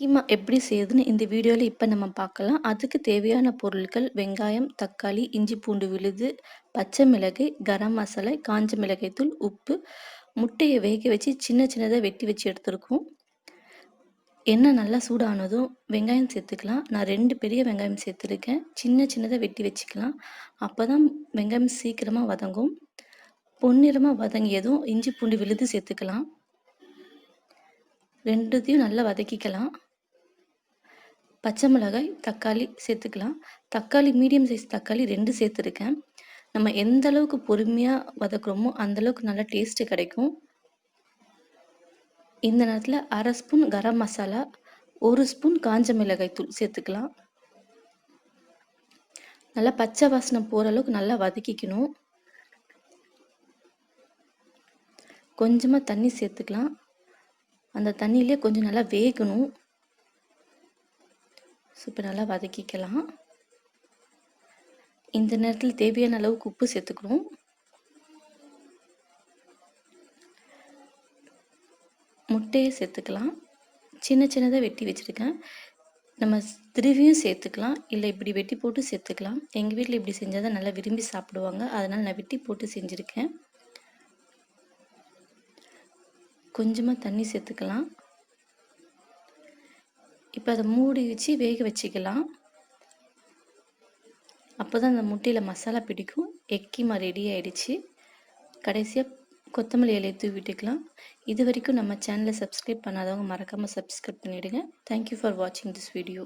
கீமா எப்படி செய்யுதுன்னு இந்த வீடியோவில் இப்போ நம்ம பார்க்கலாம். அதுக்கு தேவையான பொருட்கள் வெங்காயம், தக்காளி, இஞ்சி பூண்டு விழுது, பச்சை மிளகாய், கரம் மசாலா, காஞ்ச மிளகாய் தூள், உப்பு, முட்டையை வேக வச்சு சின்ன சின்னதாக வெட்டி வச்சு எடுத்துருக்கோம். எண்ணெய் நல்லா சூடானதும் வெங்காயம் சேர்த்துக்கலாம். நான் 2 பெரிய வெங்காயம் சேர்த்துருக்கேன். சின்ன சின்னதாக வெட்டி வச்சுக்கலாம். அப்போ தான் வெங்காயம் சீக்கிரமாக வதங்கும். பொன்னிறமாக வதங்கியதும் இஞ்சி பூண்டு விழுது சேர்த்துக்கலாம். ரெண்டுத்தையும் நல்லா வதக்கிக்கலாம். பச்சை மிளகாய், தக்காளி சேர்த்துக்கலாம். தக்காளி மீடியம் சைஸ் தக்காளி 2 சேர்த்துருக்கேன். நம்ம எந்த அளவுக்கு பொறுமையாக வதக்குறோமோ அந்தளவுக்கு நல்லா டேஸ்ட்டு கிடைக்கும். இந்த நேரத்தில் 1/2 ஸ்பூன் கரம் மசாலா, 1 ஸ்பூன் காஞ்ச மிளகாய் தூள் சேர்த்துக்கலாம். நல்லா பச்சை வாசனை போகிற அளவுக்கு நல்லா வதக்கிக்கணும். கொஞ்சமாக தண்ணி சேர்த்துக்கலாம். அந்த தண்ணியிலே கொஞ்சம் நல்லா வேகணும். இப்போ நல்லா வதக்கிக்கலாம். இந்த நேரத்தில் தேவையான அளவுக்கு உப்பு சேர்த்துக்கணும். முட்டையை சேர்த்துக்கலாம். சின்ன சின்னதாக வெட்டி வச்சுருக்கேன். நம்ம திருவியும் சேர்த்துக்கலாம், இல்லை இப்படி வெட்டி போட்டு சேர்த்துக்கலாம். எங்கள் வீட்டில் இப்படி செஞ்சால் தான் நல்லா விரும்பி சாப்பிடுவாங்க. அதனால் நான் வெட்டி போட்டு செஞ்சுருக்கேன். கொஞ்சமாக தண்ணி சேர்த்துக்கலாம். இப்போ அதை மூடி வச்சு வேக வச்சுக்கலாம். அப்போ தான் அந்த முட்டையில் மசாலா பிடிக்கும். எக் கீமா ரெடி ஆகிடுச்சு. கடைசியாக கொத்தமல்லி இலையை தூவி விட்டுக்கலாம். இது வரைக்கும் நம்ம சேனலை சப்ஸ்கிரைப் பண்ணாதவங்க மறக்காமல் சப்ஸ்கிரைப் பண்ணிவிடுங்க. தேங்க்யூ ஃபார் வாட்சிங் திஸ் வீடியோ.